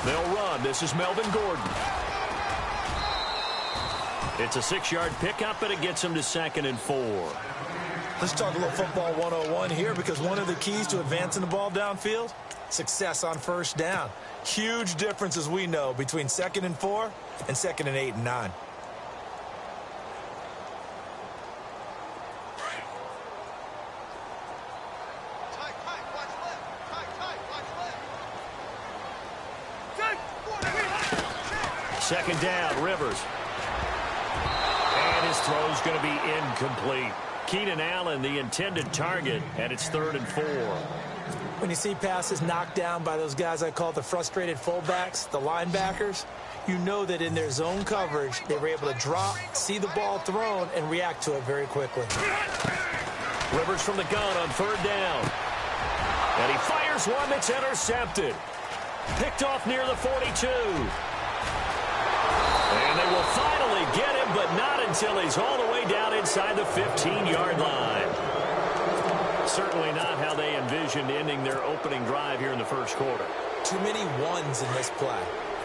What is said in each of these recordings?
They'll run. This is Melvin Gordon. It's a 6-yard pickup, and it gets him to 2nd and 4. Let's talk a little football 101 here, because one of the keys to advancing the ball downfield, success on first down. Huge difference, as we know, between 2nd and 4 and 2nd and 8 and 9. Second down, Rivers. And his throw's going to be incomplete. Keenan Allen, the intended target, and it's 3rd and 4. When you see passes knocked down by those guys I call the frustrated fullbacks, the linebackers, you know that in their zone coverage, they were able to drop, see the ball thrown, and react to it very quickly. Rivers from the gun on 3rd down. And he fires one that's intercepted. Picked off near the 42. And they will finally get him, but not until he's all the way down inside the 15-yard line. Certainly not how they envisioned ending their opening drive here in the first quarter. Too many ones in this play.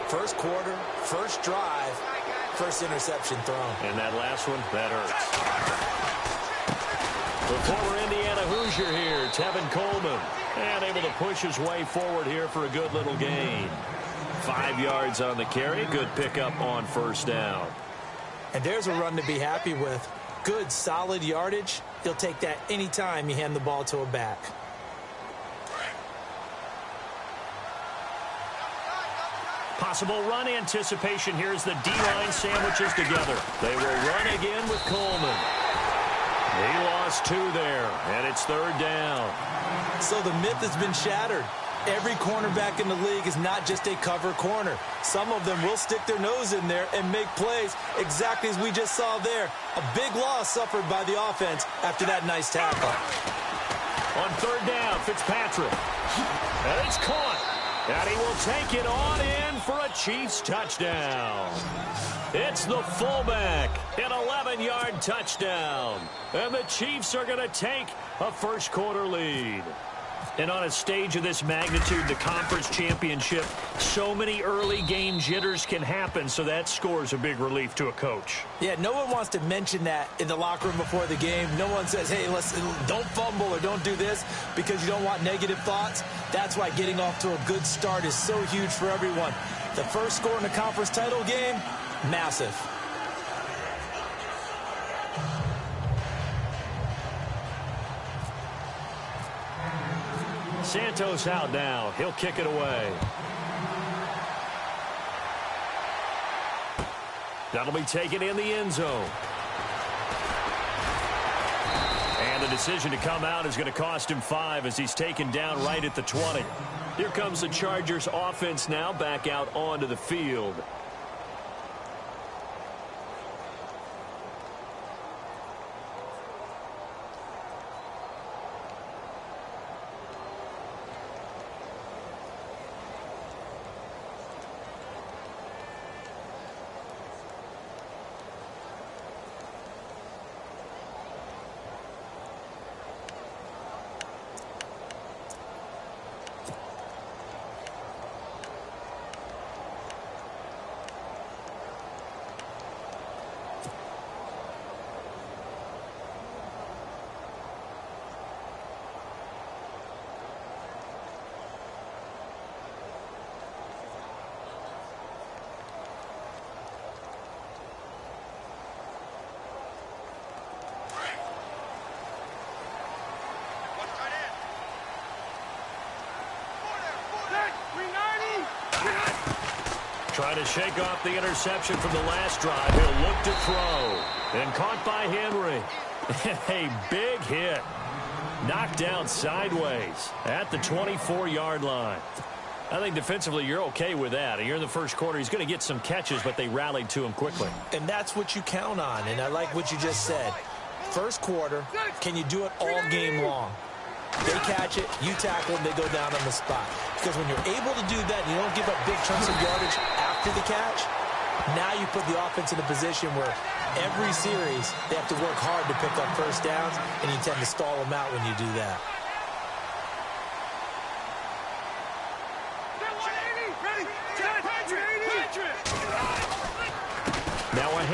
First quarter, first drive, first interception thrown. And that last one, that hurts. The former Indiana Hoosier here, Tevin Coleman, and able to push his way forward here for a good little gain. 5 yards on the carry. Good pickup on first down. And there's a run to be happy with. Good, solid yardage. He'll take that anytime you hand the ball to a back. Possible run anticipation here as the D-line sandwiches together. They will run again with Coleman. He lost 2 there, and it's 3rd down. So the myth has been shattered. Every cornerback in the league is not just a cover corner. Some of them will stick their nose in there and make plays exactly as we just saw there. A big loss suffered by the offense after that nice tackle. On 3rd down, Fitzpatrick. And it's caught. And he will take it on in for a Chiefs touchdown. It's the fullback, an 11-yard touchdown. And the Chiefs are going to take a first quarter lead. And on a stage of this magnitude, the conference championship, so many early game jitters can happen, so that score's a big relief to a coach. Yeah, no one wants to mention that in the locker room before the game. No one says, hey, listen, don't fumble or don't do this because you don't want negative thoughts. That's why getting off to a good start is so huge for everyone. The first score in the conference title game, massive. Santos out now. He'll kick it away. That'll be taken in the end zone. And the decision to come out is going to cost him 5 as he's taken down right at the 20. Here comes the Chargers offense now back out onto the field. Trying to shake off the interception from the last drive. He'll look to throw. And caught by Henry. A big hit. Knocked down sideways at the 24-yard line. I think defensively you're okay with that. You're in the first quarter. He's going to get some catches, but they rallied to him quickly. And that's what you count on, and I like what you just said. First quarter, can you do it all game long? They catch it, you tackle, and they go down on the spot. Because when you're able to do that, and you don't give up big chunks of yardage after the catch, now you put the offense in a position where every series they have to work hard to pick up first downs, and you tend to stall them out when you do that.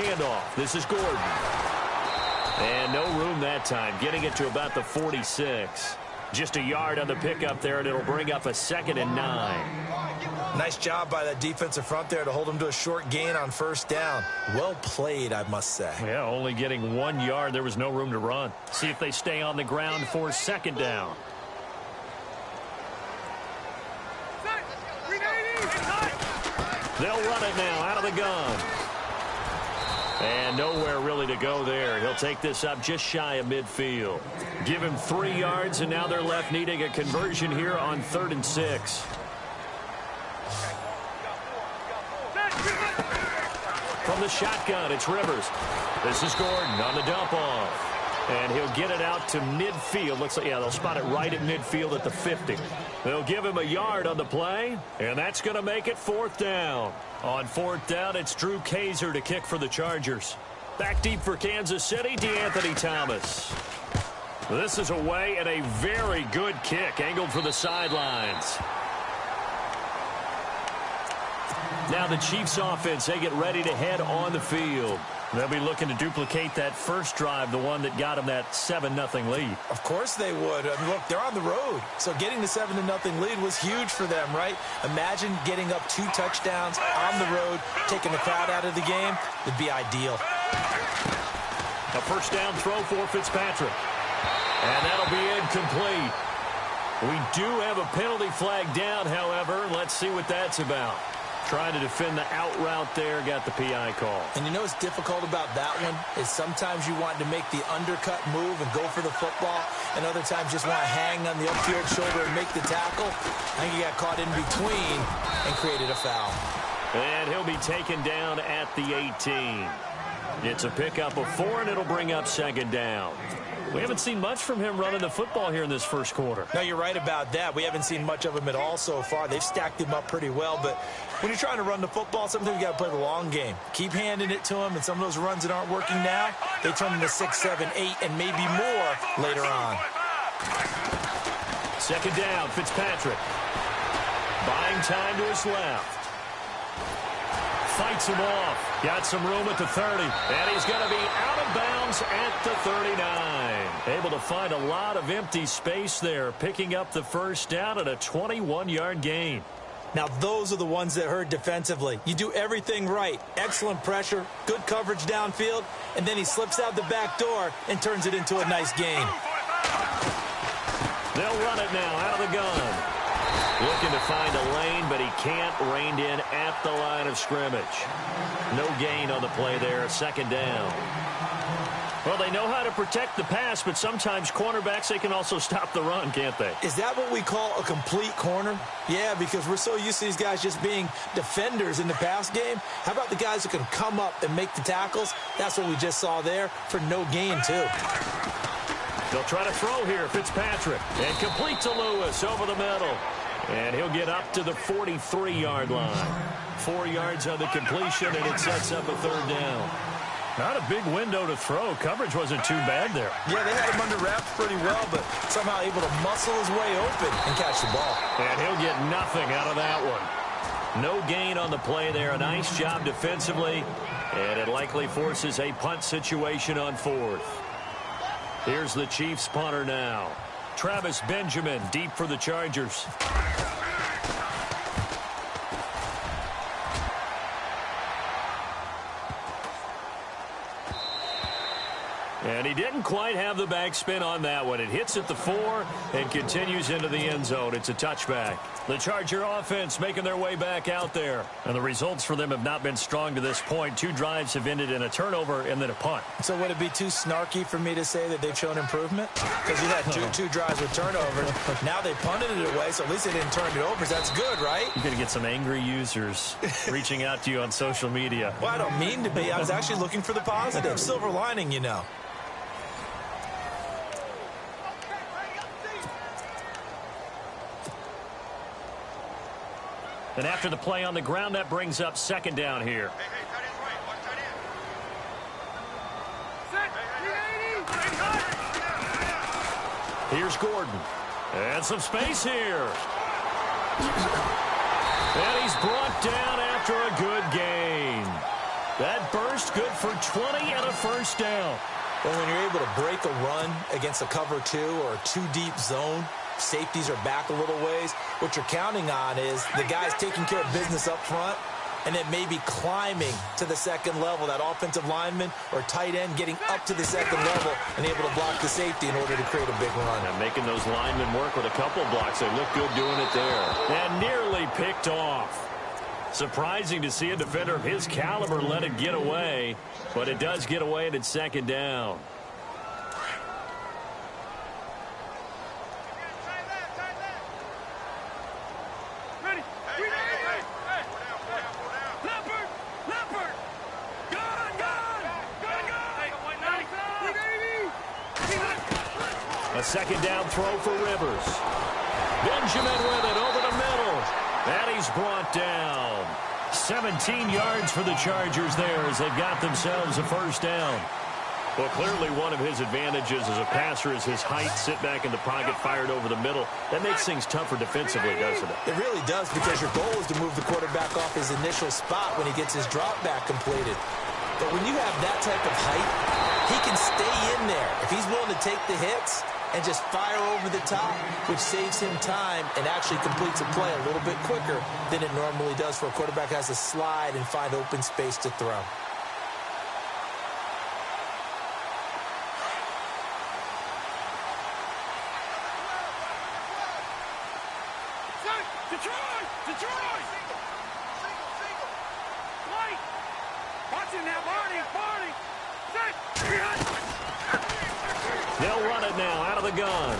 handoff. This is Gordon. And no room that time, getting it to about the 46. Just a yard on the pickup there, and it'll bring up a 2nd and 9. Nice job by that defensive front there to hold him to a short gain on first down. Well played, I must say. Yeah, only getting 1 yard. There was no room to run. See if they stay on the ground for 2nd down. They'll run it now out of the gun. And nowhere really to go there. He'll take this up just shy of midfield. Give him 3 yards, and now they're left needing a conversion here on 3rd and 6. From the shotgun, it's Rivers. This is Gordon on the dump off. And he'll get it out to midfield. Looks like, yeah, they'll spot it right at midfield at the 50. They'll give him a yard on the play, and that's going to make it 4th down. On 4th down, it's Drew Kaiser to kick for the Chargers. Back deep for Kansas City, DeAnthony Thomas. This is away and a very good kick, angled for the sidelines. Now the Chiefs offense, they get ready to head on the field. They'll be looking to duplicate that first drive, the one that got them that 7-0 lead. Of course they would. I mean, look, they're on the road. So getting the 7-0 lead was huge for them, right? Imagine getting up 2 touchdowns on the road, taking the crowd out of the game. It'd be ideal. A first down throw for Fitzpatrick. And that'll be incomplete. We do have a penalty flag down, however. Let's see what that's about. Trying to defend the out route there, got the PI call. And you know what's difficult about that one is sometimes you want to make the undercut move and go for the football, and other times just want to hang on the upfield shoulder and make the tackle. I think he got caught in between and created a foul. And he'll be taken down at the 18. It's a pickup of 4, and it'll bring up 2nd down. We haven't seen much from him running the football here in this first quarter. No, you're right about that. We haven't seen much of him at all so far. They've stacked him up pretty well, but when you're trying to run the football, sometimes you got to play the long game. Keep handing it to him, and some of those runs that aren't working now, they turn into 6, 7, 8, and maybe more later on. 2nd down, Fitzpatrick. Buying time to his left. Fights him off. Got some room at the 30. And he's going to be out of bounds at the 39. Able to find a lot of empty space there, picking up the first down at a 21-yard gain. Now, those are the ones that hurt defensively. You do everything right. Excellent pressure, good coverage downfield, and then he slips out the back door and turns it into a nice gain. They'll run it now out of the gun. Looking to find a lane, but he can't. Reined in at the line of scrimmage. No gain on the play there, 2nd down. Well, they know how to protect the pass, but sometimes cornerbacks, they can also stop the run, can't they? Is that what we call a complete corner? Yeah, because we're so used to these guys just being defenders in the pass game. How about the guys who can come up and make the tackles? That's what we just saw there for no gain, too. They'll try to throw here, Fitzpatrick. And complete to Lewis over the middle. And he'll get up to the 43-yard line. 4 yards on the completion, and it sets up a 3rd down. Not a big window to throw. Coverage wasn't too bad there. Yeah, they had him under wraps pretty well, but somehow able to muscle his way open and catch the ball. And he'll get nothing out of that one. No gain on the play there. A nice job defensively, and it likely forces a punt situation on 4th. Here's the Chiefs punter now. Travis Benjamin deep for the Chargers. And he didn't quite have the backspin on that one. It hits at the 4 and continues into the end zone. It's a touchback. The Charger offense making their way back out there. And the results for them have not been strong to this point. 2 drives have ended in a turnover and then a punt. So would it be too snarky for me to say that they've shown improvement? Because you had two drives with turnovers. Now they punted it away, so at least they didn't turn it over. So that's good, right? You're going to get some angry users reaching out to you on social media. Well, I don't mean to be. I was actually looking for the positive. Silver lining, you know. And after the play on the ground, that brings up 2nd down here. Here's Gordon. And some space here. And he's brought down after a good gain. That burst good for 20 and a first down. Well, when you're able to break a run against a cover 2 or a 2-deep zone, safeties are back a little ways. What you're counting on is the guys taking care of business up front and then maybe climbing to the second level, that offensive lineman or tight end getting up to the second level and able to block the safety in order to create a big run. And making those linemen work with a couple blocks. They look good doing it there. And nearly picked off. Surprising to see a defender of his caliber let it get away, but it does get away and it's second down. A second down throw for Rivers. Benjamin with it over the middle. And he's brought down. 17 yards for the Chargers there as they've got themselves a first down. Well, clearly one of his advantages as a passer is his height. Sit back in the pocket, fired over the middle. That makes things tougher defensively, doesn't it? It really does, because your goal is to move the quarterback off his initial spot when he gets his drop back completed. But when you have that type of height, he can stay in there. If he's willing to take the hits and just fire over the top, which saves him time and actually completes a play a little bit quicker than it normally does for a quarterback who has to slide and find open space to throw. Detroit! White! Watch it now, Barney! They'll run it now out of the gun.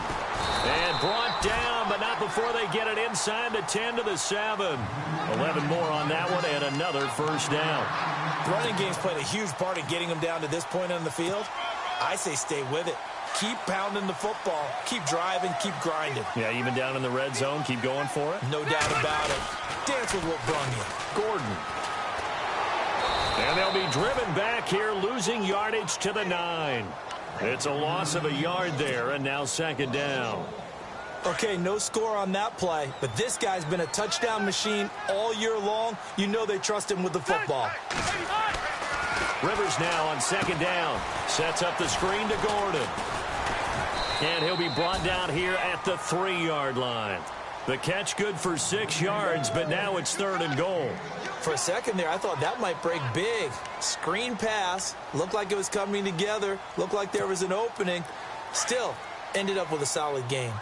And brought down, but not before they get it inside the 10 to the 7. 11 more on that one and another first down. The running game's played a huge part in getting them down to this point on the field. I say stay with it. Keep pounding the football. Keep driving. Keep grinding. Yeah, even down in the red zone, keep going for it. No doubt about it. Dance with what brung you. Gordon. And they'll be driven back here, losing yardage to the 9. It's a loss of a yard there, and now second down. Okay, no score on that play, but this guy's been a touchdown machine all year long. You know they trust him with the football. Rivers now on second down. Sets up the screen to Gordon. And he'll be brought down here at the 3-yard line. The catch good for 6 yards, but now it's 3rd and goal. For a second there, I thought that might break big. Screen pass. Looked like it was coming together. Looked like there was an opening. Still, ended up with a solid game.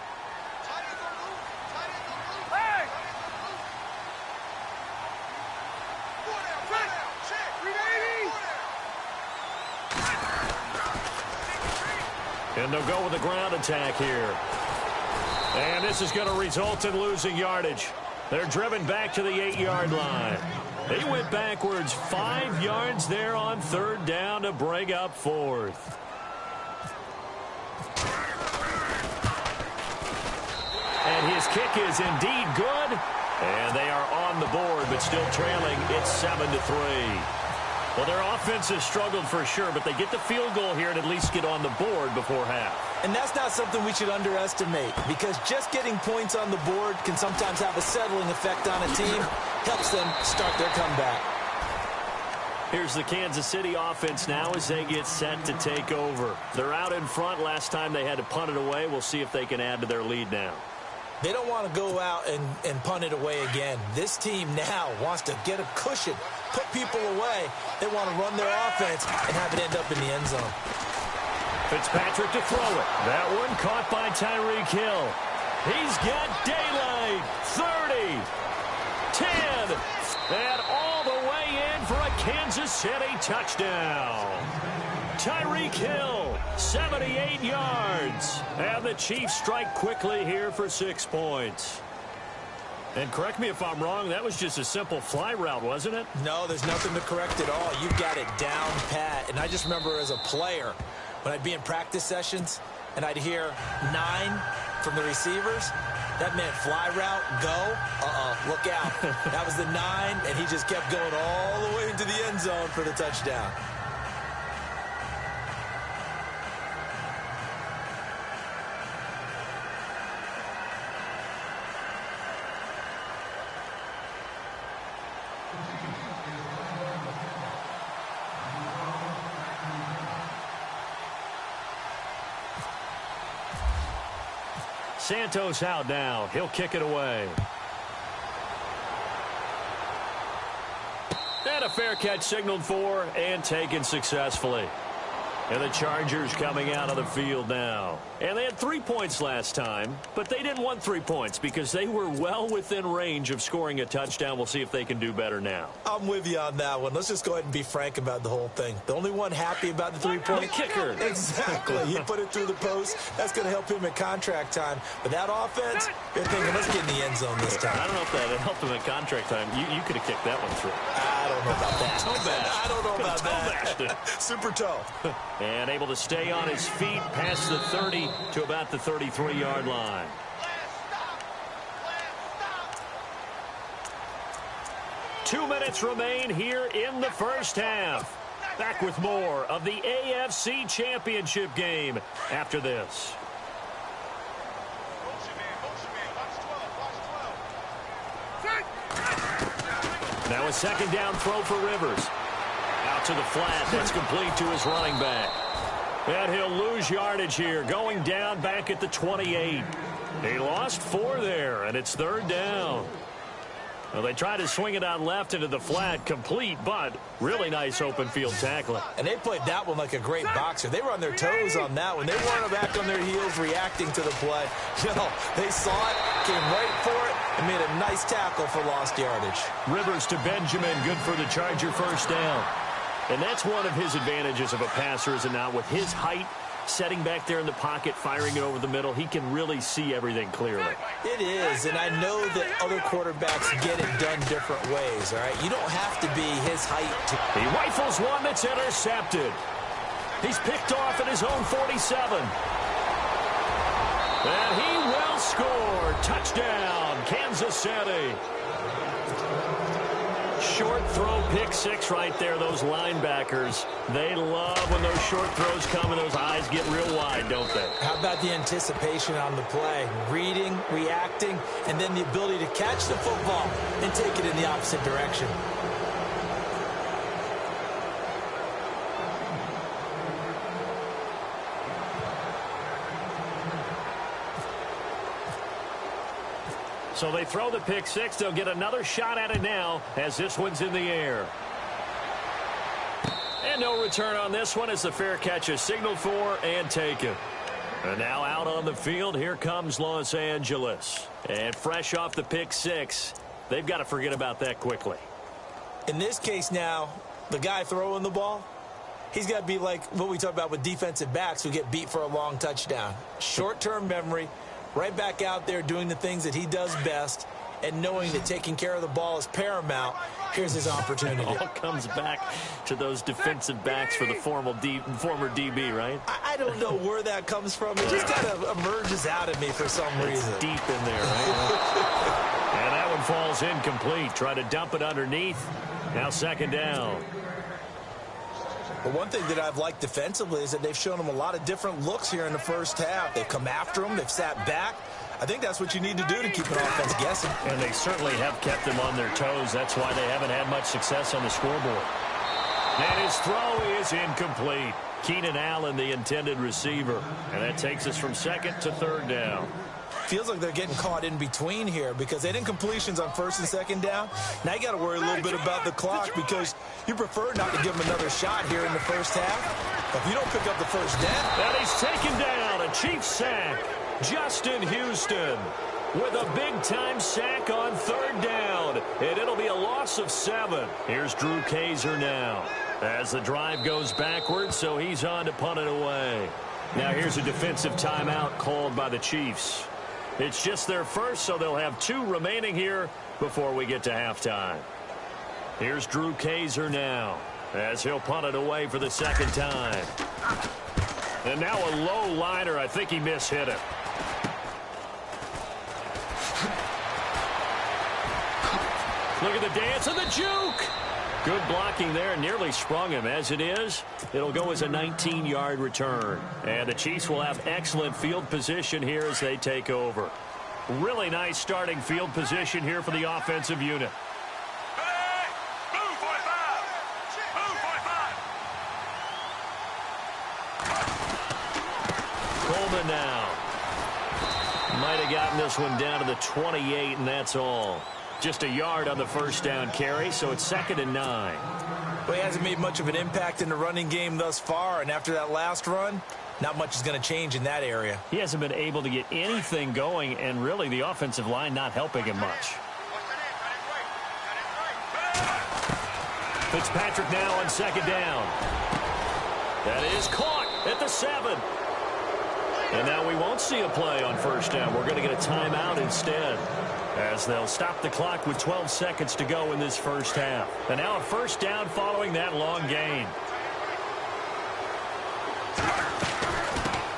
And they'll go with the ground attack here. And this is going to result in losing yardage. They're driven back to the 8-yard line. They went backwards 5 yards there on 3rd down to bring up 4th. And his kick is indeed good. And they are on the board, but still trailing. It's 7-3. Well, their offense has struggled for sure, but they get the field goal here and at least get on the board before half. And that's not something we should underestimate, because just getting points on the board can sometimes have a settling effect on a team. Helps them start their comeback. Here's the Kansas City offense now as they get set to take over. They're out in front. Last time they had to punt it away. We'll see if they can add to their lead now. They don't want to go out and punt it away again. This team now wants to get a cushion, put people away. They want to run their offense and have it end up in the end zone. Fitzpatrick to throw it. That one caught by Tyreek Hill. He's got daylight. 30, 10, and all the way in for a Kansas City touchdown. Tyreek Hill, 78 yards. And the Chiefs strike quickly here for 6 points. And correct me if I'm wrong, that was just a simple fly route, wasn't it? No, there's nothing to correct at all. You've got it down pat. And I just remember as a player, when I'd be in practice sessions and I'd hear 9 from the receivers, that meant fly route, go, look out. That was the 9, and he just kept going all the way into the end zone for the touchdown. Santos out now. He'll kick it away. And a fair catch signaled for and taken successfully. And the Chargers coming out of the field now. And they had 3 points last time, but they didn't want 3 points because they were well within range of scoring a touchdown. We'll see if they can do better now. I'm with you on that one. Let's just go ahead and be frank about the whole thing. The only one happy about the 3-point kicker. Exactly. He put it through the post. That's going to help him in contract time. But that offense, they're thinking, let's get in the end zone this time. I don't know if that helped him in contract time. You could have kicked that one through. I don't know about that. Toe bash. I don't know about Toe that. Super toe. And able to stay on his feet past the 30 to about the 33-yard line. Two minutes remain here in the first half. Back with more of the AFC Championship game after this. Now a second down throw for Rivers. Out to the flat. That's complete to his running back. And he'll lose yardage here, going down back at the 28. He lost 4 there, and it's third down. Well, they tried to swing it out left into the flat, complete, but really nice open field tackling. And they played that one like a great boxer. They were on their toes on that one. They weren't back on their heels reacting to the play. No, they saw it, came right for it, and made a nice tackle for lost yardage. Rivers to Benjamin, good for the Charger first down. And that's one of his advantages of a passer, is it not? With his height, setting back there in the pocket, firing it over the middle, he can really see everything clearly. It is, and I know that other quarterbacks get it done different ways, all right? You don't have to be his height. He rifles one that's intercepted. He's picked off at his own 47. And he will score. Touchdown, Kansas City. Short throw, pick six right there. Those linebackers, they love when those short throws come and those eyes get real wide, don't they? How about the anticipation on the play? Reading, reacting, and then the ability to catch the football and take it in the opposite direction. So they throw the pick six. They'll get another shot at it now as this one's in the air. And no return on this one as the fair catch is signaled for and taken. And now out on the field, here comes Los Angeles. And fresh off the pick six, they've got to forget about that quickly. In this case now, the guy throwing the ball, he's got to be like what we talk about with defensive backs who get beat for a long touchdown. Short-term memory. Right back out there doing the things that he does best and knowing that taking care of the ball is paramount. Here's his opportunity. It all comes back to those defensive backs for the former DB, right? I don't know where that comes from. It just kind of emerges out of me for some reason. It's deep in there, right? And that one falls incomplete. Try to dump it underneath. Now second down. But one thing that I've liked defensively is that they've shown him a lot of different looks here in the first half. They've come after him. They've sat back. I think that's what you need to do to keep an offense guessing. And they certainly have kept them on their toes. That's why they haven't had much success on the scoreboard. And his throw is incomplete. Keenan Allen, the intended receiver. And that takes us from second to third down. Feels like they're getting caught in between here because they didn't completions on first and second down. Now you got to worry a little bit about the clock because you prefer not to give them another shot here in the first half. But if you don't pick up the first down. And he's taken down. A Chiefs sack. Justin Houston with a big-time sack on third down. And it'll be a loss of 7. Here's Drew Kaiser now as the drive goes backwards, so he's on to punt it away. Now here's a defensive timeout called by the Chiefs. It's just their first, so they'll have 2 remaining here before we get to halftime. Here's Drew Kaiser now as he'll punt it away for the second time. And now a low liner. I think he mishit it. Look at the dance and the juke. Good blocking there. Nearly sprung him. As it is, it'll go as a 19-yard return. And the Chiefs will have excellent field position here as they take over. Really nice starting field position here for the offensive unit. Coleman now. might have gotten this one down to the 28, and that's all. Just a yard on the first down carry, so it's 2nd and 9. Well, he hasn't made much of an impact in the running game thus far, and after that last run, not much is going to change in that area. He hasn't been able to get anything going, and really the offensive line not helping him much. Fitzpatrick now on 2nd down. That is caught at the 7. And now we won't see a play on 1st down. We're going to get a timeout instead, as they'll stop the clock with 12 seconds to go in this first half. And now a 1st down following that long gain.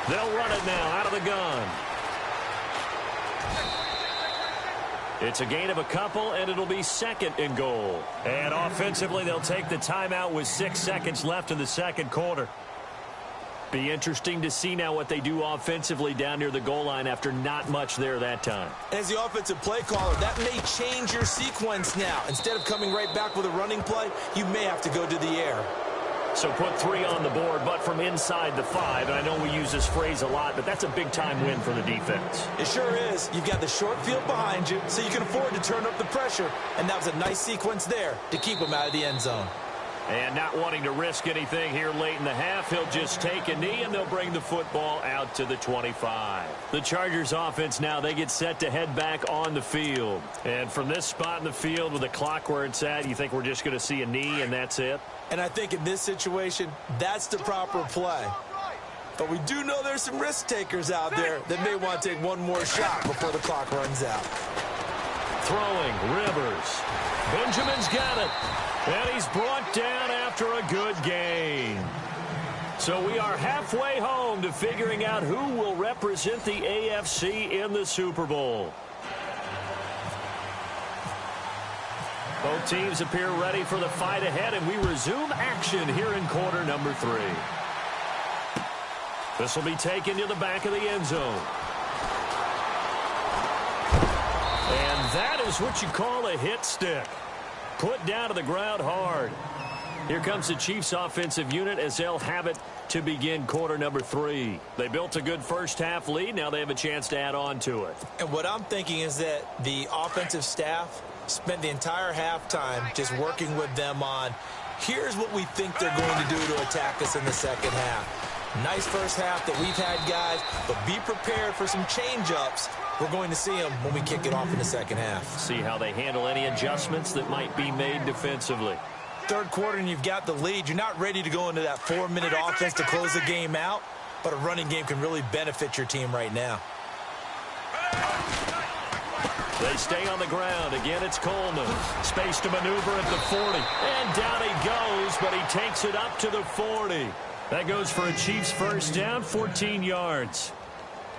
They'll run it now out of the gun. It's a gain of a couple, and it'll be 2nd and goal. And offensively, they'll take the timeout with 6 seconds left in the second quarter. Be interesting to see now what they do offensively down near the goal line after not much there that time. As the offensive play caller, that may change your sequence now. Instead of coming right back with a running play, you may have to go to the air. So put 3 on the board, but from inside the 5. And I know we use this phrase a lot, but that's a big-time win for the defense. It sure is. You've got the short field behind you, so you can afford to turn up the pressure. And that was a nice sequence there to keep them out of the end zone. And not wanting to risk anything here late in the half, he'll just take a knee, and they'll bring the football out to the 25. The Chargers offense now, they get set to head back on the field. And from this spot in the field with the clock where it's at, you think we're just going to see a knee and that's it? And I think in this situation, that's the proper play. But we do know there's some risk takers out there that may want to take one more shot before the clock runs out. Throwing, Rivers. Benjamin's got it. And he's brought down after a good gain. So we are halfway home to figuring out who will represent the AFC in the Super Bowl. Both teams appear ready for the fight ahead, and we resume action here in quarter number 3. This will be taken to the back of the end zone. And that is what you call a hit stick. Put down to the ground hard. Here comes the Chiefs offensive unit as they'll have it to begin quarter number 3. They built a good first half lead. Now they have a chance to add on to it. And what I'm thinking is that the offensive staff spent the entire halftime just working with them on, here's what we think they're going to do to attack us in the second half. Nice first half that we've had, guys, but be prepared for some change-ups. We're going to see them when we kick it off in the second half. See how they handle any adjustments that might be made defensively. Third quarter and you've got the lead. You're not ready to go into that 4-minute offense to close the game out, but a running game can really benefit your team right now. They stay on the ground. Again, it's Coleman. Space to maneuver at the 40. And down he goes, but he takes it up to the 40. That goes for a Chiefs first down, 14 yards.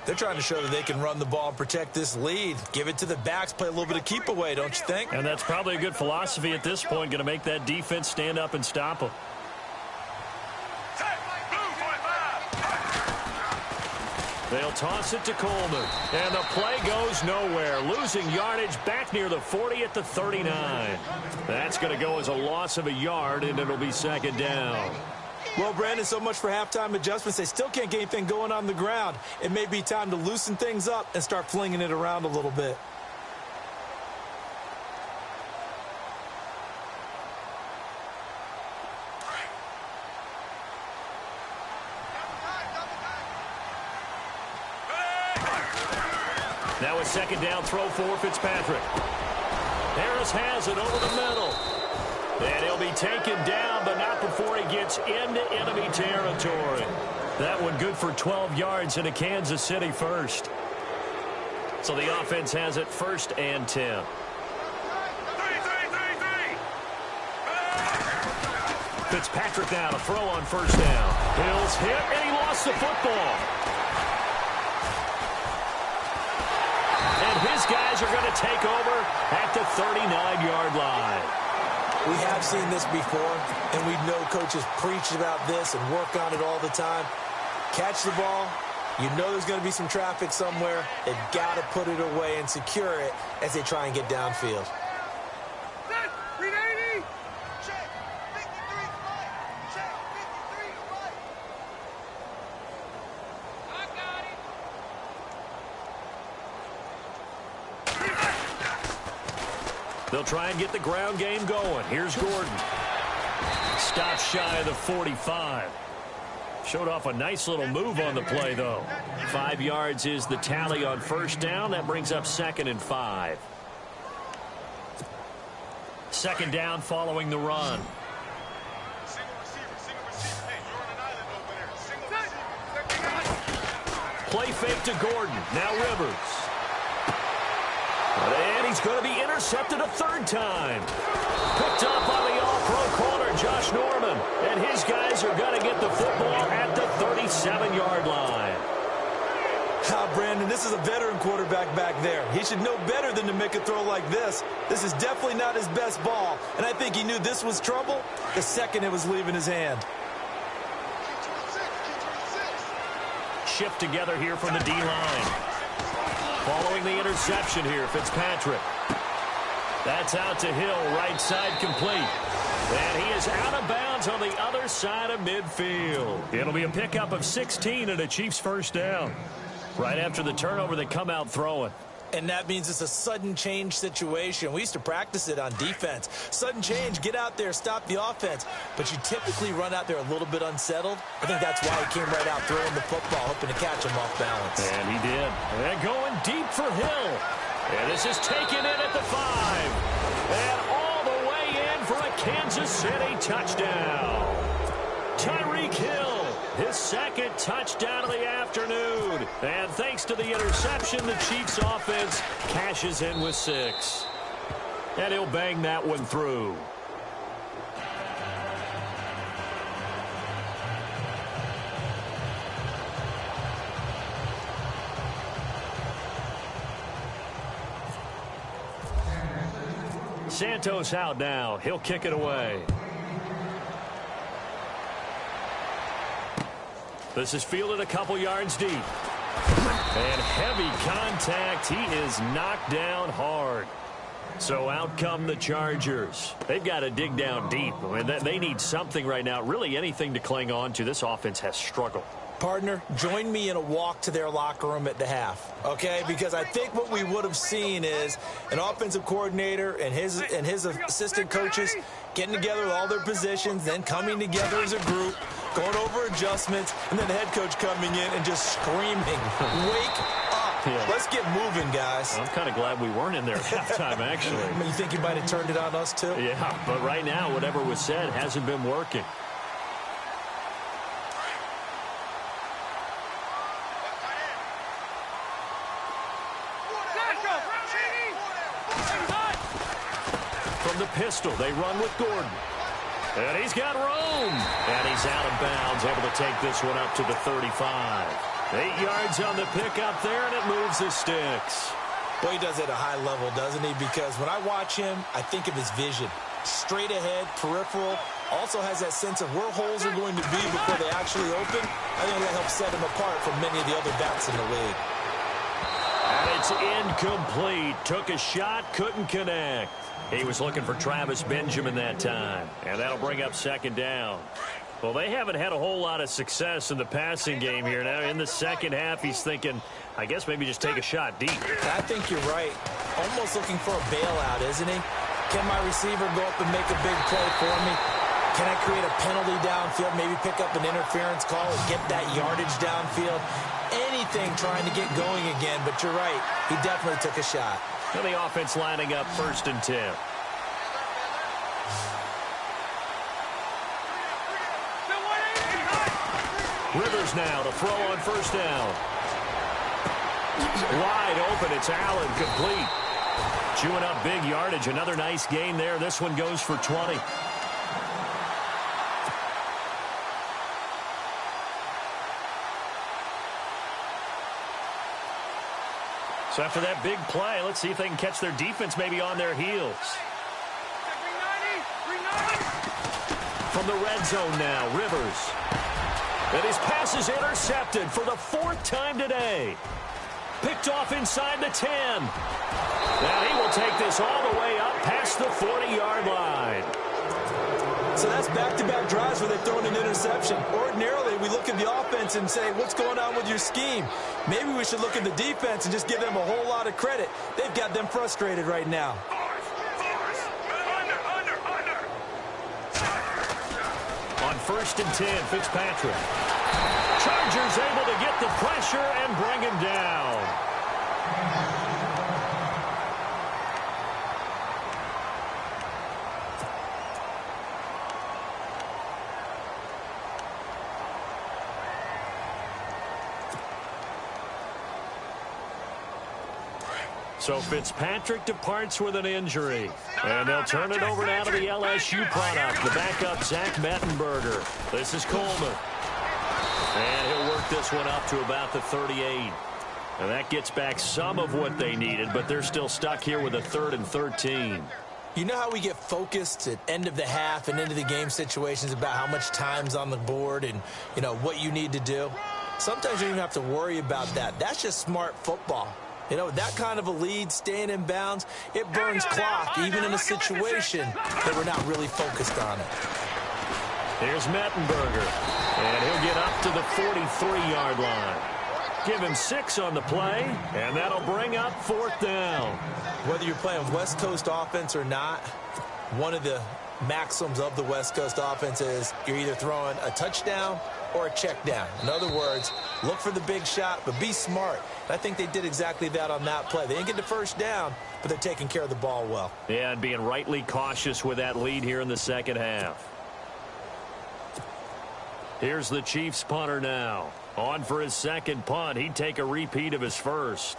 They're trying to show that they can run the ball and protect this lead. Give it to the backs, play a little bit of keep away, don't you think? And that's probably a good philosophy at this point, going to make that defense stand up and stop them. They'll toss it to Coleman. And the play goes nowhere. Losing yardage back near the 40 at the 39. That's going to go as a loss of a yard, and it'll be second down. Well, Brandon, so much for halftime adjustments. They still can't get anything going on the ground. It may be time to loosen things up and start flinging it around a little bit. Now a second down throw for Fitzpatrick. Harris has it over the middle. And he'll be taken down, but not before he gets into enemy territory. That one good for 12 yards in a Kansas City first. So the offense has it 1st and 10. Fitzpatrick now to throw on first down. Hill's hit, and he lost the football. And his guys are going to take over at the 39-yard line. We have seen this before, and we know coaches preach about this and work on it all the time. Catch the ball. You know there's going to be some traffic somewhere. They've got to put it away and secure it as they try and get downfield. They'll try and get the ground game going. Here's Gordon. Stop shy of the 45. Showed off a nice little move on the play, though. 5 yards is the tally on first down. That brings up 2nd and 5. 2nd down following the run. Play fake to Gordon. Now Rivers. And he's going to be intercepted a 3rd time. Picked up on the all-pro corner, Josh Norman. And his guys are going to get the football at the 37-yard line. Brandon, this is a veteran quarterback back there. He should know better than to make a throw like this. This is definitely not his best ball. And I think he knew this was trouble the second it was leaving his hand. Shift together here from the D-line. Following the interception here, Fitzpatrick. That's out to Hill, right side complete. And he is out of bounds on the other side of midfield. It'll be a pickup of 16 and a Chiefs first down. Right after the turnover, they come out throwing. And that means it's a sudden change situation. We used to practice it on defense. Sudden change, get out there, stop the offense. But you typically run out there a little bit unsettled. I think that's why he came right out throwing the football, hoping to catch him off balance. And he did. And going deep for Hill. And this is taken in at the 5. And all the way in for a Kansas City touchdown. Tyreek Hill, his 2nd touchdown of the afternoon. And thanks to the interception, the Chiefs offense cashes in with 6. And he'll bang that one through. Santos out now. He'll kick it away. This is fielded a couple yards deep. And heavy contact. He is knocked down hard. So out come the Chargers. They've got to dig down deep. I mean, they need something right now, really anything to cling on to. This offense has struggled. Partner, join me in a walk to their locker room at the half, okay? Because I think what we would have seen is an offensive coordinator and his assistant coaches getting together with all their positions, then coming together as a group, going over adjustments, and then the head coach coming in and just screaming, wake up. Yeah. Let's get moving, guys. I'm kind of glad we weren't in there at halftime, actually. You think he might have turned it on us, too? Yeah, but right now, whatever was said hasn't been working. From the pistol, they run with Gordon. And he's got room. And he's out of bounds, able to take this one up to the 35. 8 yards on the pickup there, and it moves the sticks. Well, he does it at a high level, doesn't he? Because when I watch him, I think of his vision. Straight ahead, peripheral. Also has that sense of where holes are going to be before they actually open. I think that helps set him apart from many of the other backs in the league. And it's incomplete. Took a shot, couldn't connect. He was looking for Travis Benjamin that time. And that'll bring up 2nd down. Well, they haven't had a whole lot of success in the passing game here. Now, in the second half, he's thinking, I guess maybe just take a shot deep. I think you're right. Almost looking for a bailout, isn't he? Can my receiver go up and make a big play for me? Can I create a penalty downfield, maybe pick up an interference call and get that yardage downfield? Anything trying to get going again, but you're right. He definitely took a shot. And the offense lining up 1st and 10. Rivers now to throw on 1st down. Wide open, it's Allen, complete. Chewing up big yardage, another nice gain there. This one goes for 20. So after that big play, let's see if they can catch their defense maybe on their heels. From the red zone now, Rivers. And his pass is intercepted for the 4th time today. Picked off inside the 10. And he will take this all the way up past the 40-yard line. So that's back-to-back drives where they've thrown an interception. Ordinarily, we look at the offense and say, what's going on with your scheme? Maybe we should look at the defense and just give them a whole lot of credit. They've got them frustrated right now. first and 10. Fitzpatrick. Chargers able to get the pressure and bring him down. So Fitzpatrick departs with an injury. And they'll turn it over now to the LSU product, the backup Zach Mettenberger. This is Coleman. And he'll work this one up to about the 38. And that gets back some of what they needed, but they're still stuck here with a 3rd and 13. You know how we get focused at end of the half and into the game situations about how much time's on the board and, you know, what you need to do? Sometimes you don't even have to worry about that. That's just smart football. You know, that kind of a lead, staying in bounds, it burns clock, even in a situation that we're not really focused on it. Here's Mettenberger, and he'll get up to the 43-yard line. Give him 6 on the play, and that'll bring up 4th down. Whether you're playing West Coast offense or not, one of the maxims of the West Coast offense is you're either throwing a touchdown or a check down. In other words, look for the big shot, but be smart. And I think they did exactly that on that play. They didn't get the first down, but they're taking care of the ball well. Yeah, and being rightly cautious with that lead here in the second half. Here's the Chiefs punter now. On for his second punt. He'd take a repeat of his first.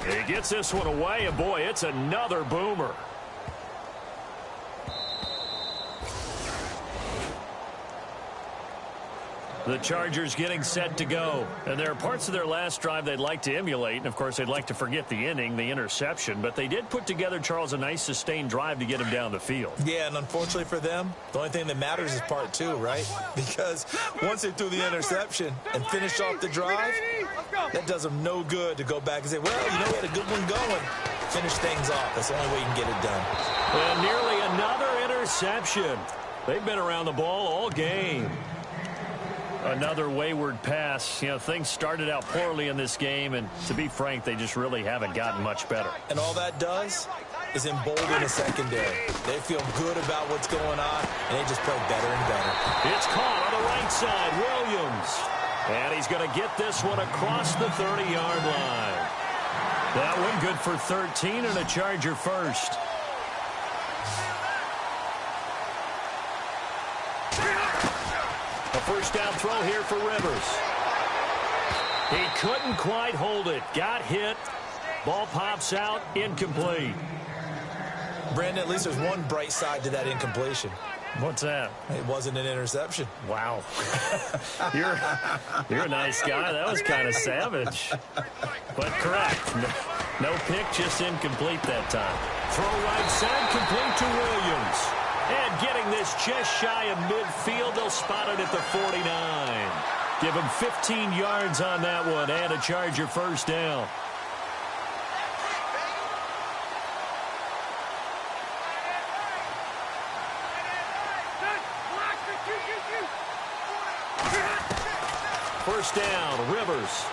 He gets this one away, and boy, it's another boomer. The Chargers getting set to go. And there are parts of their last drive they'd like to emulate. And, of course, they'd like to forget the inning, the interception. But they did put together, Charles, a nice sustained drive to get him down the field. Yeah, and unfortunately for them, the only thing that matters is part 2, right? Because once they threw the interception and finished off the drive, that does them no good to go back and say, well, you know, we had a good one going. Finish things off. That's the only way you can get it done. And nearly another interception. They've been around the ball all game. Another wayward pass. You know, things started out poorly in this game, and to be frank, they just really haven't gotten much better. And all that does is embolden the secondary. They feel good about what's going on, and they just play better and better. It's caught on the right side, Williams. And he's going to get this one across the 30-yard line. That one good for 13 and a Charger first. A first down throw here for Rivers. He couldn't quite hold it. Got hit. Ball pops out. Incomplete. Brandon, at least there's one bright side to that incompletion. What's that? It wasn't an interception. Wow. You're a nice guy. That was kind of savage. But correct. No pick, just incomplete that time. Throw right side, complete to Williams. And getting this just shy of midfield, they'll spot it at the 49. Give him 15 yards on that one and a Charger first down. First down, Rivers.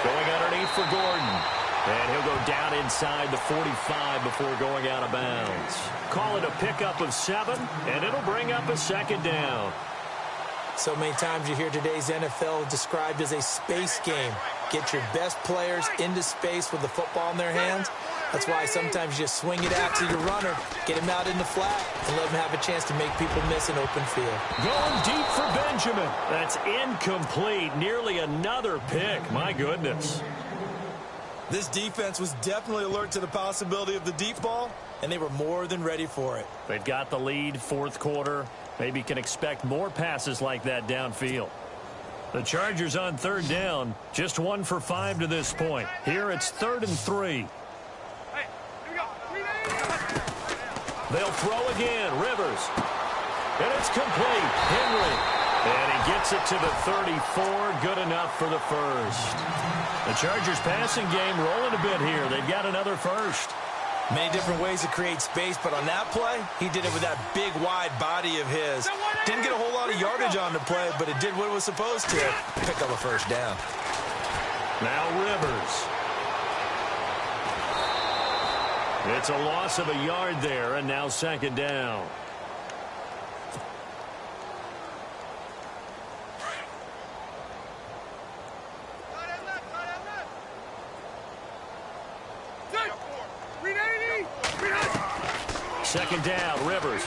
Going underneath for Gordon. And he'll go down inside the 45 before going out of bounds. Call it a pickup of 7, and it'll bring up a second down. So many times you hear today's NFL described as a space game. Get your best players into space with the football in their hands. That's why sometimes you just swing it out to your runner, get him out in the flat, and let him have a chance to make people miss an open field. Going deep for Benjamin. That's incomplete. Nearly another pick. My goodness. This defense was definitely alert to the possibility of the deep ball, and they were more than ready for it. They've got the lead, fourth quarter. Maybe can expect more passes like that downfield. The Chargers on third down, just 1 for 5 to this point. Here it's 3rd and 3. They'll throw again. Rivers. And it's complete. Henry. And he gets it to the 34. Good enough for the first. The Chargers passing game rolling a bit here. They've got another first. Many different ways to create space, but on that play, he did it with that big, wide body of his. Didn't get a whole lot of yardage on the play, but it did what it was supposed to. Pick up a first down. Now Rivers. It's a loss of a yard there, and now second down. Second down, Rivers.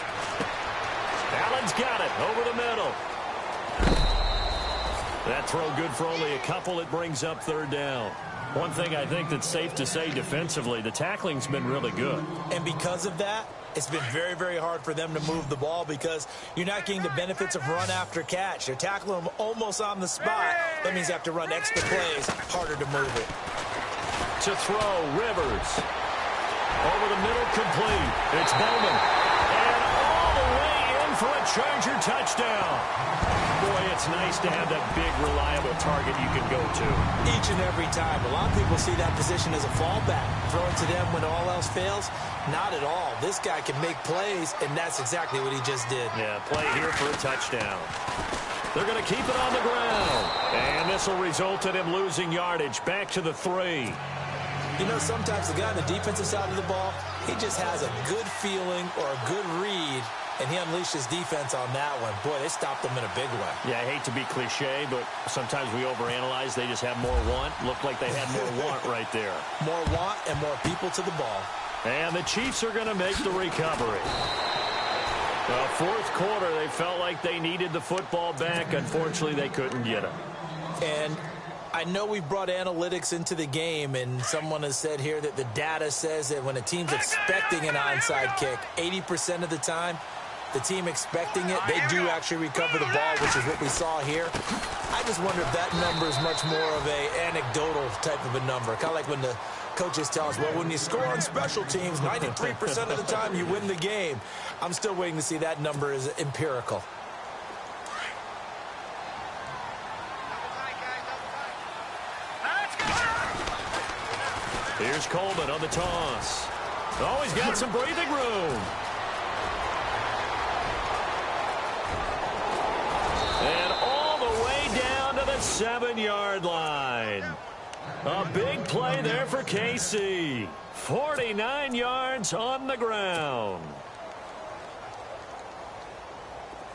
Allen's got it over the middle. That throw good for only a couple. It brings up third down. One thing I think that's safe to say defensively, the tackling's been really good. And because of that, it's been very, very hard for them to move the ball because you're not getting the benefits of run after catch. You're tackling them almost on the spot. That means you have to run extra plays, harder to move it. To throw, Rivers. Over the middle, complete. It's Bowman. And all the way in for a Charger touchdown. Boy, it's nice to have that big, reliable target you can go to. Each and every time. A lot of people see that position as a fallback. Throw it to them when all else fails. Not at all. This guy can make plays, and that's exactly what he just did. Yeah, play here for a touchdown. They're going to keep it on the ground. And this will result in him losing yardage. Back to the 3. You know, sometimes the guy on the defensive side of the ball, he just has a good feeling or a good read, and he unleashed his defense on that one. Boy, they stopped them in a big way. Yeah, I hate to be cliche, but sometimes we overanalyze. They just have more want. Looked like they had more want right there. More want and more people to the ball. And the Chiefs are going to make the recovery. The fourth quarter, they felt like they needed the football back. Unfortunately, they couldn't get it. And I know we've brought analytics into the game, and someone has said here that the data says that when a team's expecting an onside kick, 80% of the time, the team expecting it, they do actually recover the ball, which is what we saw here. I just wonder if that number is much more of a anecdotal type of a number, kind of like when the coaches tell us, well, when you score on special teams, 93% of the time you win the game. I'm still waiting to see that number is empirical. Here's Coleman on the toss. Oh, he's got some breathing room. And all the way down to the 7-yard line. A big play there for KC. 49 yards on the ground.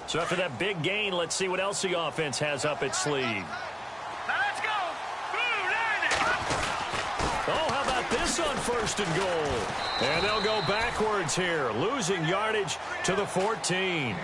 So after that big gain, let's see what else the offense has up its sleeve. Oh, how about this on first and goal? And they'll go backwards here, losing yardage to the 14.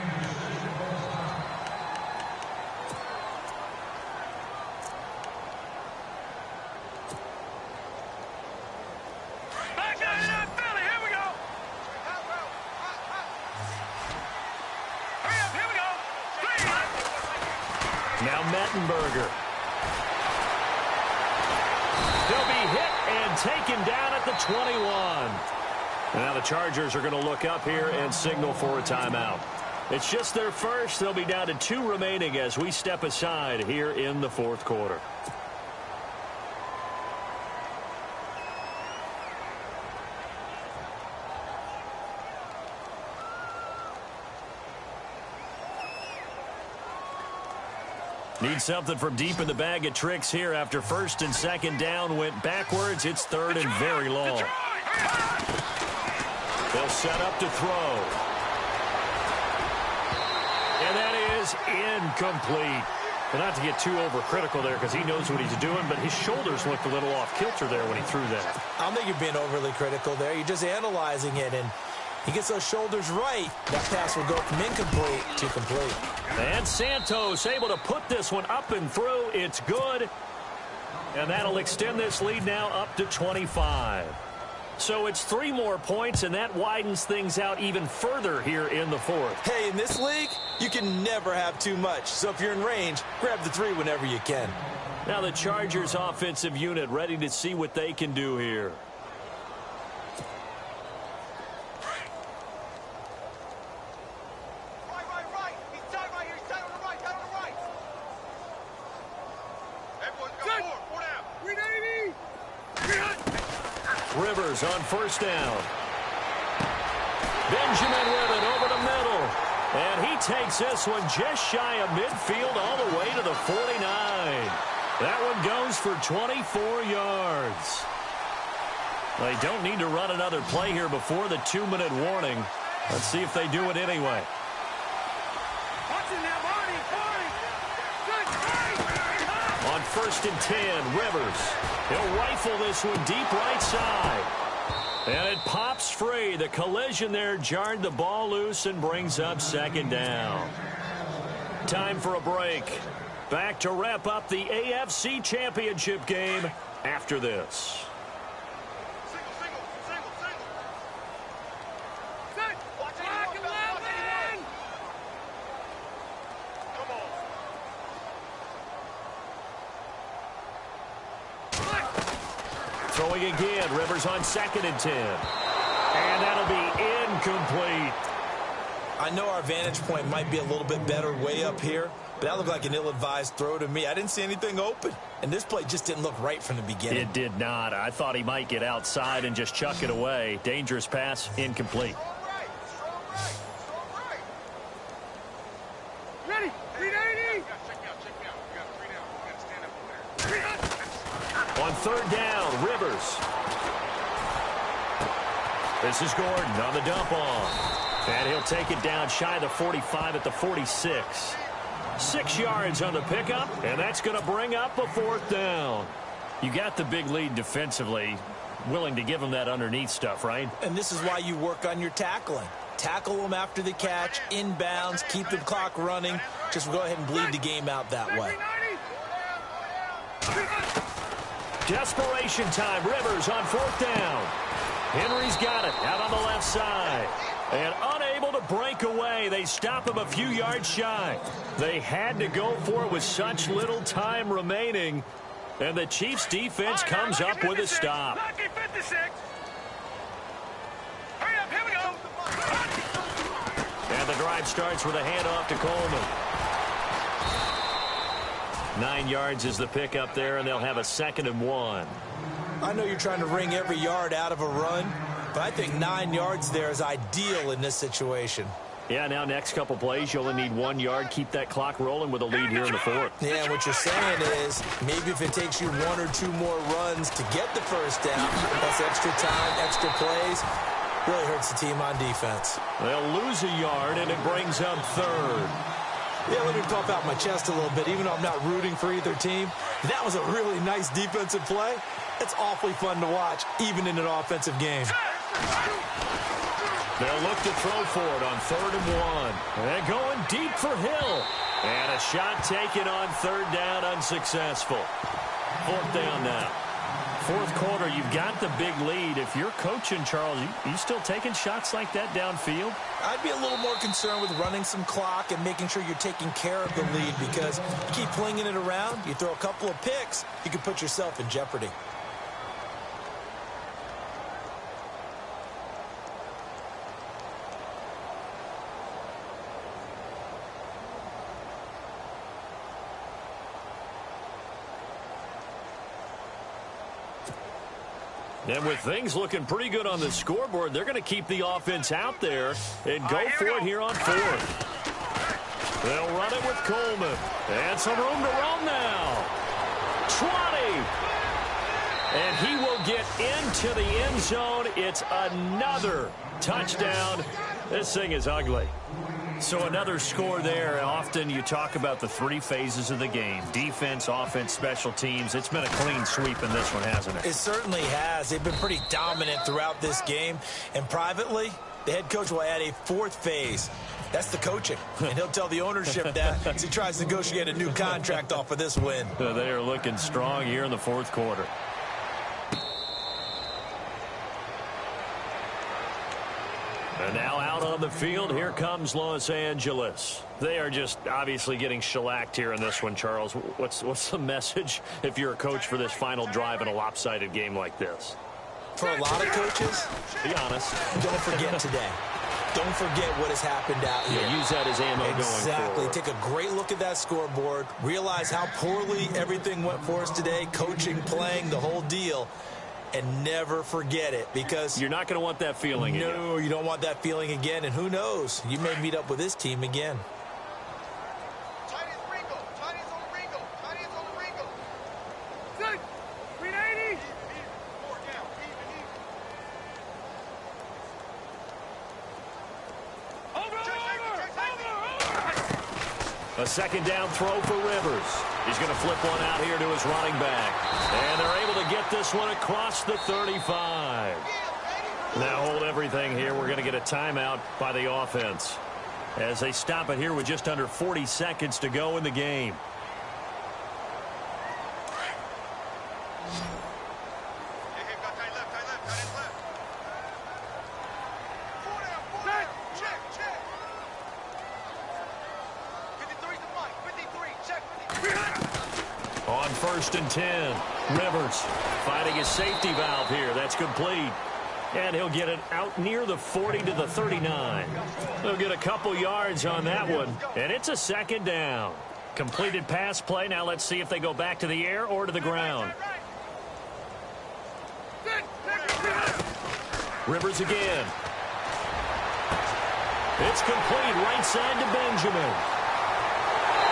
Now Mettenberger. They'll be hit and taken down at the 21. Now the Chargers are going to look up here and signal for a timeout. It's just their first. They'll be down to 2 remaining as we step aside here in the fourth quarter. Need something from deep in the bag of tricks here after first and second down went backwards. It's third and very long. They'll set up to throw. And that is incomplete. But not to get too overcritical there because he knows what he's doing, but his shoulders looked a little off kilter there when he threw that. I don't think you're being overly critical there. You're just analyzing it, and he gets those shoulders right. That pass will go from incomplete to complete. And Santos able to put this one up and through. It's good. And that'll extend this lead now up to 25. So it's 3 more points, and that widens things out even further here in the fourth. Hey, in this league, you can never have too much. So if you're in range, grab the 3 whenever you can. Now the Chargers offensive unit ready to see what they can do here. Rivers on first down. Benjamin with it over the middle. And he takes this one just shy of midfield all the way to the 49. That one goes for 24 yards. They don't need to run another play here before the 2-minute warning. Let's see if they do it anyway. On 1st and 10, Rivers. He'll rifle this one deep right side. And it pops free. The collision there jarred the ball loose and brings up 2nd down. Time for a break. Back to wrap up the AFC Championship game after this. Throwing again, Rivers on 2nd and 10. And that'll be incomplete. I know our vantage point might be a little bit better way up here, but that looked like an ill-advised throw to me. I didn't see anything open, and this play just didn't look right from the beginning. It did not. I thought he might get outside and just chuck it away. Dangerous pass, incomplete. Ready? 390. On 3rd down, Rivers. This is Gordon on the dump off. And he'll take it down shy of the 45 at the 46. 6 yards on the pickup, and that's going to bring up a 4th down. You got the big lead defensively. Willing to give them that underneath stuff, right? And this is why you work on your tackling. Tackle them after the catch, inbounds, keep the clock running. Just go ahead and bleed the game out that way. Desperation time. Rivers on 4th down. Henry's got it out on the left side. And unable to break away. They stop him a few yards shy. They had to go for it with such little time remaining. And the Chiefs defense comes up with a stop. And the drive starts with a handoff to Coleman. 9 yards is the pickup there, and they'll have a 2nd and 1. I know you're trying to wring every yard out of a run, but I think 9 yards there is ideal in this situation. Yeah, now next couple plays, you only need 1 yard. Keep that clock rolling with a lead here in the 4th. Yeah, what you're saying is maybe if it takes you 1 or 2 more runs to get the 1st down, that's extra time, extra plays, really hurts the team on defense. They'll lose a yard, and it brings up 3rd. Yeah, let me pump out my chest a little bit. Even though I'm not rooting for either team, that was a really nice defensive play. It's awfully fun to watch, even in an offensive game. They'll look to throw for it on 3rd and 1. They're going deep for Hill. And a shot taken on 3rd down, unsuccessful. 4th down now. 4th quarter, you've got the big lead. If you're coaching, Charles, you still taking shots like that downfield? I'd be a little more concerned with running some clock and making sure you're taking care of the lead, because you keep flinging it around, you throw a couple of picks, you can put yourself in jeopardy. And with things looking pretty good on the scoreboard, they're going to keep the offense out there and go for it here on 4th. They'll run it with Coleman. And some room to run now. 20. And he will get into the end zone. It's another touchdown. This thing is ugly. So another score there. Often you talk about the 3 phases of the game. Defense, offense, special teams. It's been a clean sweep in this one, hasn't it? It certainly has. They've been pretty dominant throughout this game. And privately, the head coach will add a 4th phase. That's the coaching. And he'll tell the ownership that as he tries to negotiate a new contract off of this win. They are looking strong here in the 4th quarter. And now out on the field, here comes Los Angeles. They are just obviously getting shellacked here in this one, Charles. What's the message if you're a coach for this final drive in a lopsided game like this? For a lot of coaches, be honest, don't forget today. Don't forget what has happened out here. Yeah, use that as ammo going forward. Exactly. Take a great look at that scoreboard. Realize how poorly everything went for us today. Coaching, playing, the whole deal. And never forget it, because you're not going to want that feeling again. No, you don't want that feeling again. And who knows? You may meet up with this team again. A second down throw for Rivers. He's going to flip one out here to his running back. And they're able to get this one across the 35. Now hold everything here. We're going to get a timeout by the offense as they stop it here with just under 40 seconds to go in the game. On 1st and 10, Rivers finding his safety valve here. That's complete. And he'll get it out near the 40 to the 39. He'll get a couple yards on that one. And it's a second down. Completed pass play. Now let's see if they go back to the air or to the ground. Rivers again. It's complete right side to Benjamin.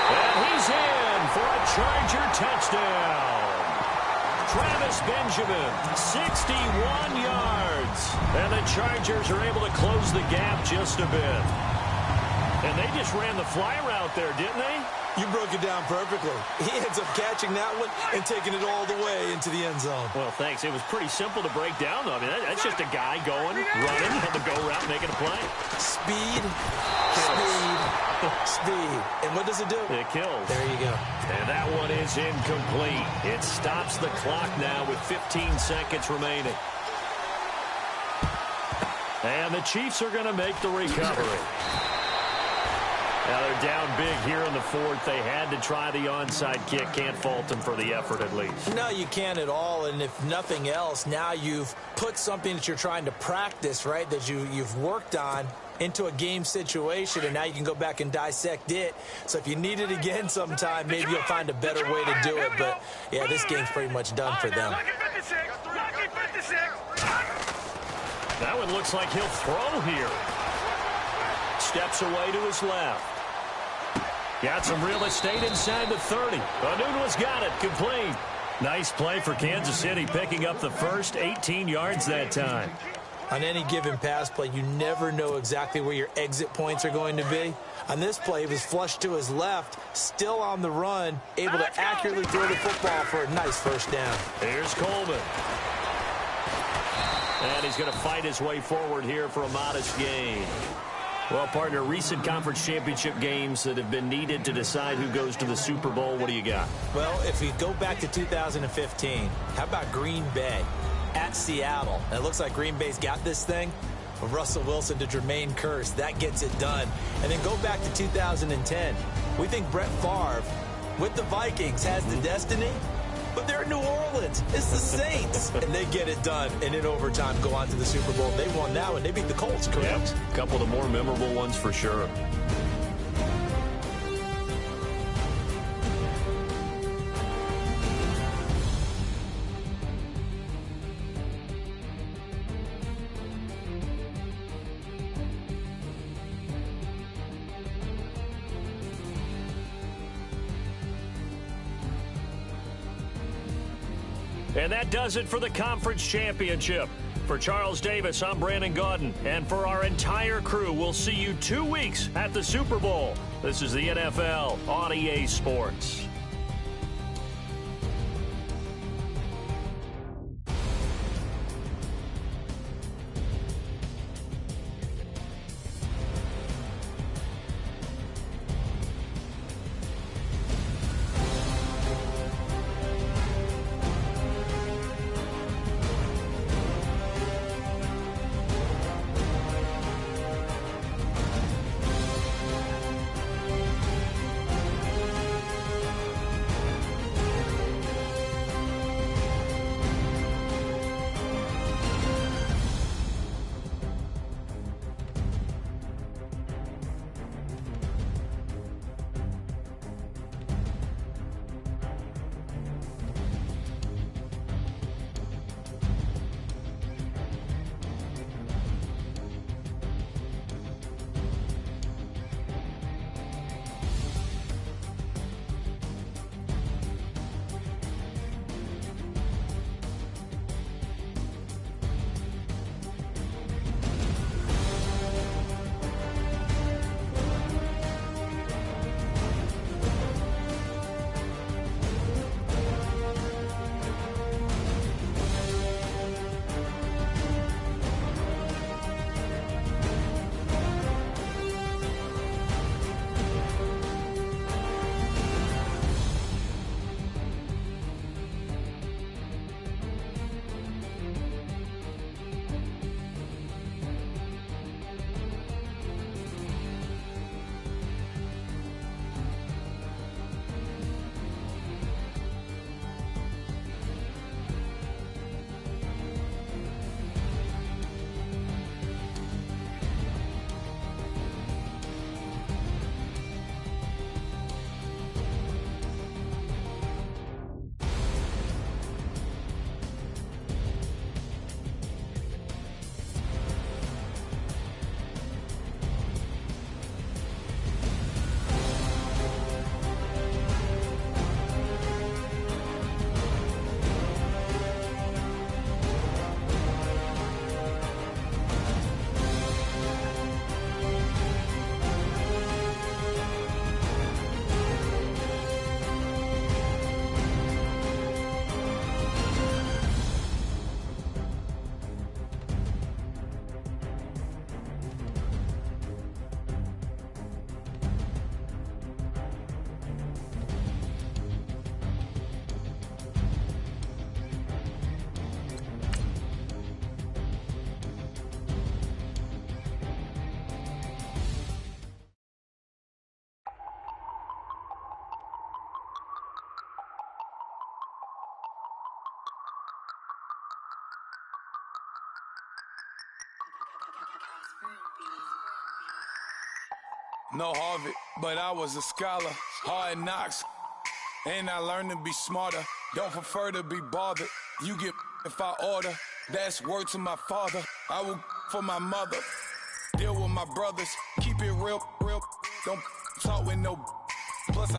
And he's in for a Charger touchdown. Travis Benjamin, 61 yards. And the Chargers are able to close the gap just a bit. And they just ran the fly route there, didn't they? You broke it down perfectly. He ends up catching that one and taking it all the way into the end zone. Well, thanks. It was pretty simple to break down, though. I mean, that's just a guy going, running on the go route, making a play. Speed, speed, speed. And what does it do? It kills. There you go. And that one is incomplete. It stops the clock now with 15 seconds remaining. And the Chiefs are going to make the recovery. Now they're down big here in the fourth. They had to try the onside kick. Can't fault them for the effort at least. No, you can't at all. And if nothing else, now you've put something that you're trying to practice, right, that you've worked on into a game situation, and now you can go back and dissect it. So if you need it again sometime, maybe you'll find a better way to do it. But, yeah, this game's pretty much done for them. That one looks like he'll throw here. Steps away to his left. Got some real estate inside the 30. Onunwa's got it. Complete. Nice play for Kansas City, picking up the first 18 yards that time. On any given pass play, you never know exactly where your exit points are going to be. On this play, he was flushed to his left, still on the run, able to accurately throw the football for a nice first down. Here's Coleman. And he's going to fight his way forward here for a modest gain. Well, partner, recent conference championship games that have been needed to decide who goes to the Super Bowl, what do you got? Well, if we go back to 2015, how about Green Bay at Seattle? And it looks like Green Bay's got this thing. From Russell Wilson to Jermaine Kearse, that gets it done. And then go back to 2010. We think Brett Favre, with the Vikings, has the destiny. But they're in New Orleans. It's the Saints. And they get it done. And in overtime, go on to the Super Bowl. They won that one. They beat the Colts, correct? Yep. A couple of the more memorable ones for sure. And that does it for the conference championship. For Charles Davis, I'm Brandon Gaudin. And for our entire crew, we'll see you 2 weeks at the Super Bowl. This is the NFL on EA Sports. no Harvard, but I was a scholar. Hard knocks, and I learned to be smarter. Don't prefer to be bothered. You get if I order. That's word to my father. I will for my mother. Deal with my brothers. Keep it real, real. Don't talk with no. Plus.